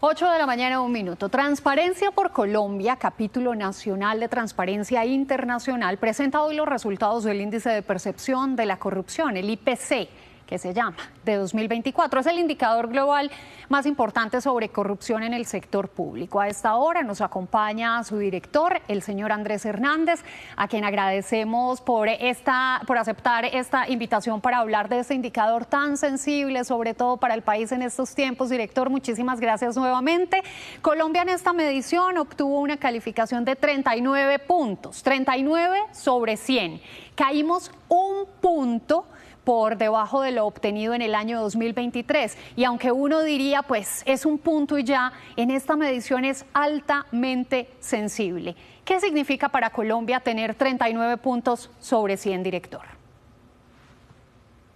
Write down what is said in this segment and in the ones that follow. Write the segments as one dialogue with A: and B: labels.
A: 8 de la mañana, 1 minuto. Transparencia por Colombia, capítulo nacional de Transparencia Internacional, presenta hoy los resultados del índice de percepción de la corrupción, el IPC, que se llama, de 2024. Es el indicador global más importante sobre corrupción en el sector público. A esta hora nos acompaña su director, el señor Andrés Hernández, a quien agradecemos por aceptar esta invitación para hablar de este indicador tan sensible, sobre todo para el país en estos tiempos. Director, muchísimas gracias nuevamente. Colombia en esta medición obtuvo una calificación de 39 puntos, 39 sobre 100. Caímos un punto por debajo de lo obtenido en el año 2023. Y aunque uno diría, pues es un punto y ya, en esta medición es altamente sensible. ¿Qué significa para Colombia tener 39 puntos sobre 100, director?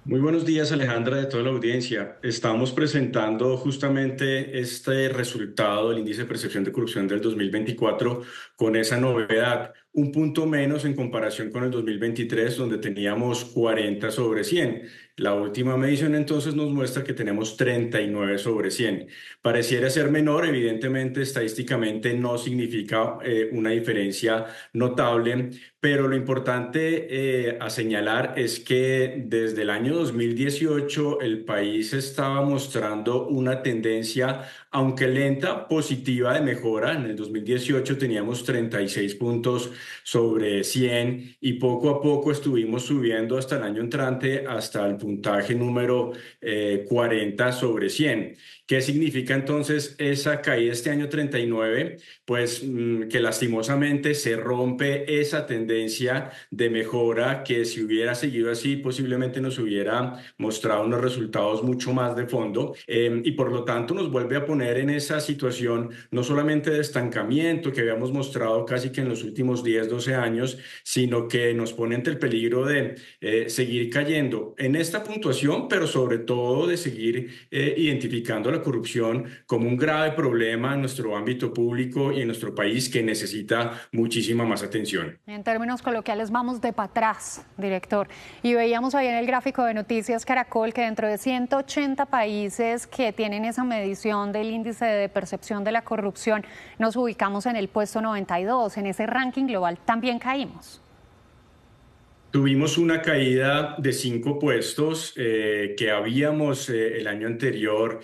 B: Muy buenos días, Alejandra, de toda la audiencia. Estamos presentando justamente este resultado del índice de percepción de corrupción del 2024 con esa novedad, un punto menos en comparación con el 2023, donde teníamos 40 sobre 100. La última medición entonces nos muestra que tenemos 39 sobre 100. Pareciera ser menor, evidentemente estadísticamente no significa una diferencia notable, pero lo importante a señalar es que desde el año 2018 el país estaba mostrando una tendencia, aunque lenta, positiva de mejora. En el 2018 teníamos 36 puntos sobre 100 y poco a poco estuvimos subiendo hasta el año entrante, hasta el puntaje número 40 sobre 100. ¿Qué significa entonces esa caída este año 39? Pues que lastimosamente se rompe esa tendencia de mejora que, si hubiera seguido así, posiblemente nos hubiera mostrado unos resultados mucho más de fondo, y por lo tanto nos vuelve a poner en esa situación no solamente de estancamiento que habíamos mostrado casi que en los últimos 10, 12 años, sino que nos pone ante el peligro de seguir cayendo en esta puntuación, pero sobre todo de seguir identificando la corrupción como un grave problema en nuestro ámbito público y en nuestro país, que necesita muchísima más atención.
A: En términos coloquiales, vamos de para atrás, director. Y veíamos ahí en el gráfico de Noticias Caracol que dentro de 180 países que tienen esa medición del índice de percepción de la corrupción, nos ubicamos en el puesto 92. En ese ranking global también caímos.
B: Tuvimos una caída de 5 puestos que habíamos el año anterior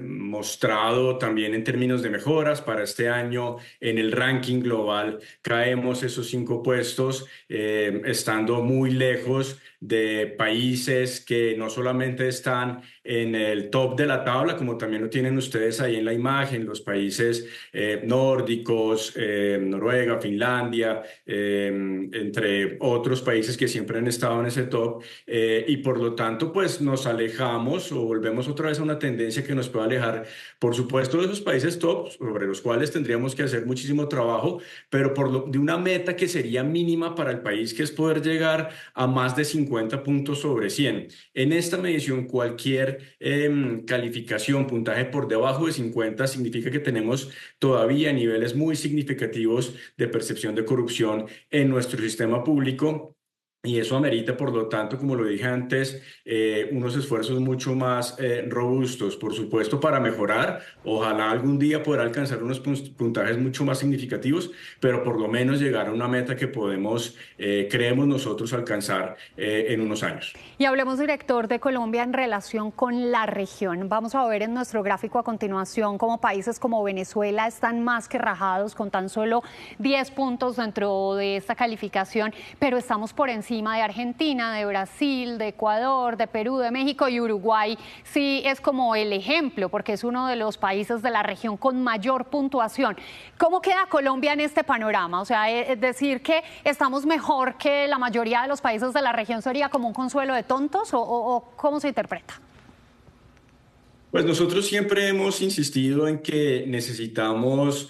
B: mostrado también en términos de mejoras. Para este año, en el ranking global, caemos esos 5 puestos, estando muy lejos de países que no solamente están en el top de la tabla, como también lo tienen ustedes ahí en la imagen, los países nórdicos, Noruega, Finlandia, entre otros países que siempre han estado en ese top, y por lo tanto pues nos alejamos o volvemos otra vez a una tendencia que nos puede alejar, por supuesto, de esos países top sobre los cuales tendríamos que hacer muchísimo trabajo, pero de una meta que sería mínima para el país, que es poder llegar a más de 50 puntos sobre 100. En esta medición, cualquier calificación, puntaje por debajo de 50 significa que tenemos todavía niveles muy significativos de percepción de corrupción en nuestro sistema público. Y eso amerita, por lo tanto, como lo dije antes, unos esfuerzos mucho más robustos, por supuesto, para mejorar. Ojalá algún día poder alcanzar unos puntajes mucho más significativos, pero por lo menos llegar a una meta que podemos, creemos nosotros, alcanzar en unos años.
A: Y hablemos, director, de Colombia en relación con la región. Vamos a ver en nuestro gráfico a continuación cómo países como Venezuela están más que rajados, con tan solo 10 puntos dentro de esta calificación, pero estamos por encima de Argentina, de Brasil, de Ecuador, de Perú, de México, y Uruguay sí es como el ejemplo, porque es uno de los países de la región con mayor puntuación. ¿Cómo queda Colombia en este panorama? O sea, es decir que estamos mejor que la mayoría de los países de la región, ¿sería como un consuelo de tontos o cómo se interpreta?
B: Pues nosotros siempre hemos insistido en que necesitamos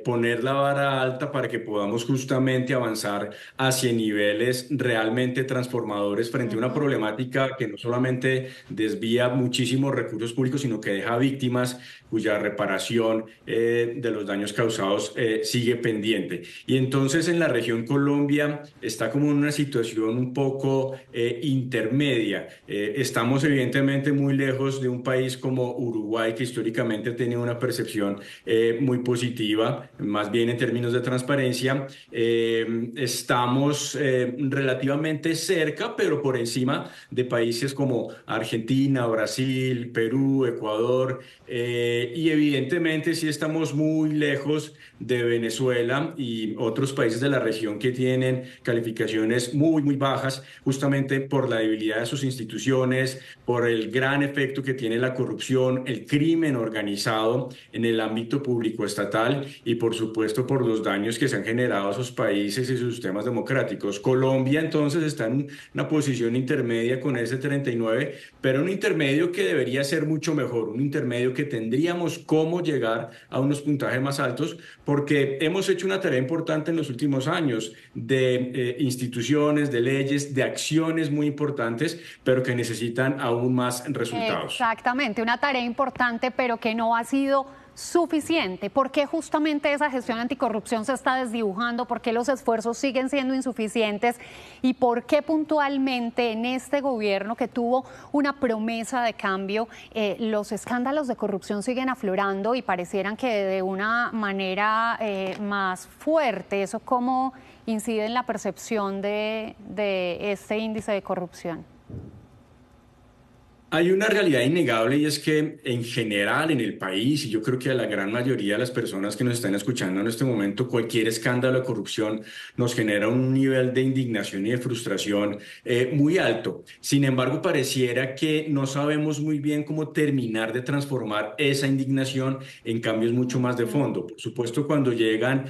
B: poner la vara alta para que podamos justamente avanzar hacia niveles realmente transformadores frente a una problemática que no solamente desvía muchísimos recursos públicos, sino que deja víctimas cuya reparación de los daños causados sigue pendiente. Y entonces en la región Colombia está como en una situación un poco intermedia. Estamos evidentemente muy lejos de un país como como Uruguay, que históricamente ha tenido una percepción muy positiva, más bien en términos de transparencia. Estamos relativamente cerca, pero por encima de países como Argentina, Brasil, Perú, Ecuador, y evidentemente sí estamos muy lejos de Venezuela y otros países de la región que tienen calificaciones muy bajas, justamente por la debilidad de sus instituciones, por el gran efecto que tiene la corrupción, el crimen organizado en el ámbito público estatal y por supuesto por los daños que se han generado a esos países y sus sistemas democráticos. Colombia entonces está en una posición intermedia con ese 39, pero un intermedio que debería ser mucho mejor, un intermedio que tendríamos cómo llegar a unos puntajes más altos, porque hemos hecho una tarea importante en los últimos años de instituciones, de leyes, de acciones muy importantes, pero que necesitan aún más resultados.
A: Exactamente, una tarea importante, pero que no ha sido suficiente. ¿Por qué justamente esa gestión anticorrupción se está desdibujando? ¿Por qué los esfuerzos siguen siendo insuficientes? ¿Y por qué puntualmente en este gobierno que tuvo una promesa de cambio, los escándalos de corrupción siguen aflorando y parecieran que de una manera más fuerte? ¿Eso cómo incide en la percepción de este índice de corrupción?
B: Hay una realidad innegable y es que en general en el país, y yo creo que a la gran mayoría de las personas que nos están escuchando en este momento, cualquier escándalo de corrupción nos genera un nivel de indignación y de frustración muy alto. Sin embargo, pareciera que no sabemos muy bien cómo terminar de transformar esa indignación en cambios mucho más de fondo. Por supuesto, cuando llegan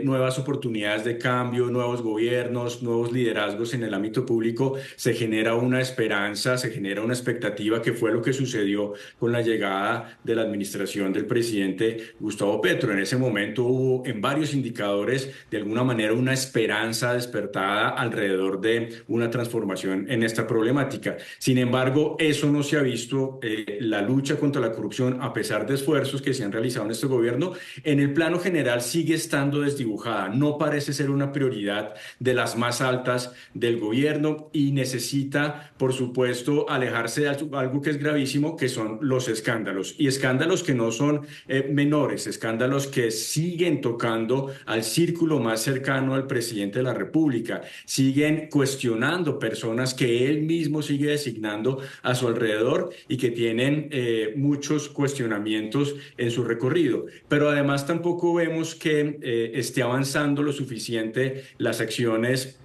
B: nuevas oportunidades de cambio, nuevos gobiernos, nuevos liderazgos en el ámbito público, se genera una esperanza, se genera una expectativa, que fue lo que sucedió con la llegada de la administración del presidente Gustavo Petro. En ese momento hubo en varios indicadores de alguna manera una esperanza despertada alrededor de una transformación en esta problemática. Sin embargo, eso no se ha visto. La lucha contra la corrupción, a pesar de esfuerzos que se han realizado en este gobierno, en el plano general sigue estando desdibujada. No parece ser una prioridad de las más altas del gobierno y necesita, por supuesto, alejarse de algo que es gravísimo, que son los escándalos. Y escándalos que no son menores, escándalos que siguen tocando al círculo más cercano al presidente de la República, siguen cuestionando personas que él mismo sigue designando a su alrededor y que tienen muchos cuestionamientos en su recorrido. Pero además tampoco vemos que esté avanzando lo suficiente las acciones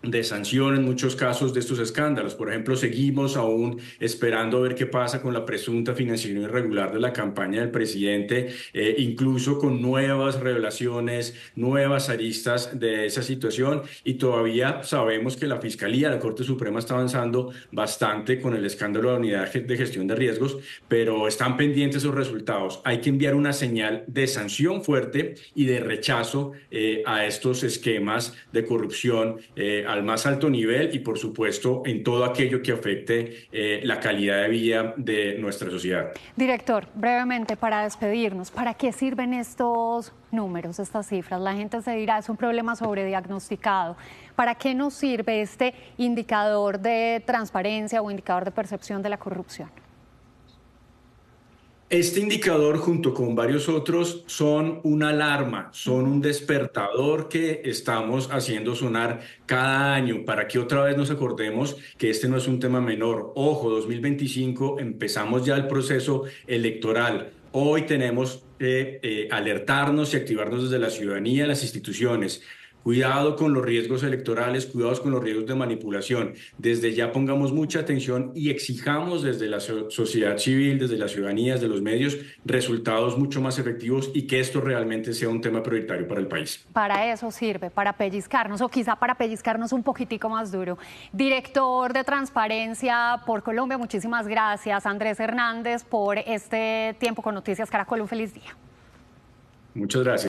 B: de sanción en muchos casos de estos escándalos. Por ejemplo, seguimos aún esperando a ver qué pasa con la presunta financiación irregular de la campaña del presidente, incluso con nuevas revelaciones, nuevas aristas de esa situación, y todavía sabemos que la Fiscalía, la Corte Suprema está avanzando bastante con el escándalo de la Unidad de Gestión de Riesgos, pero están pendientes esos resultados. Hay que enviar una señal de sanción fuerte y de rechazo a estos esquemas de corrupción al más alto nivel y, por supuesto, en todo aquello que afecte la calidad de vida de nuestra sociedad.
A: Director, brevemente para despedirnos, ¿para qué sirven estos números, estas cifras? La gente se dirá, es un problema sobrediagnosticado. ¿Para qué nos sirve este indicador de transparencia o indicador de percepción de la corrupción?
B: Este indicador, junto con varios otros, son una alarma, son un despertador que estamos haciendo sonar cada año para que otra vez nos acordemos que este no es un tema menor. Ojo, 2025, empezamos ya el proceso electoral. Hoy tenemos que alertarnos y activarnos desde la ciudadanía, las instituciones. Cuidado con los riesgos electorales, cuidados con los riesgos de manipulación. Desde ya pongamos mucha atención y exijamos desde la sociedad civil, desde la ciudadanía, desde los medios, resultados mucho más efectivos y que esto realmente sea un tema prioritario para el país.
A: Para eso sirve, para pellizcarnos o quizá para pellizcarnos un poquitico más duro. Director de Transparencia por Colombia, muchísimas gracias. Andrés Hernández, por este tiempo con Noticias Caracol. Un feliz día.
B: Muchas gracias.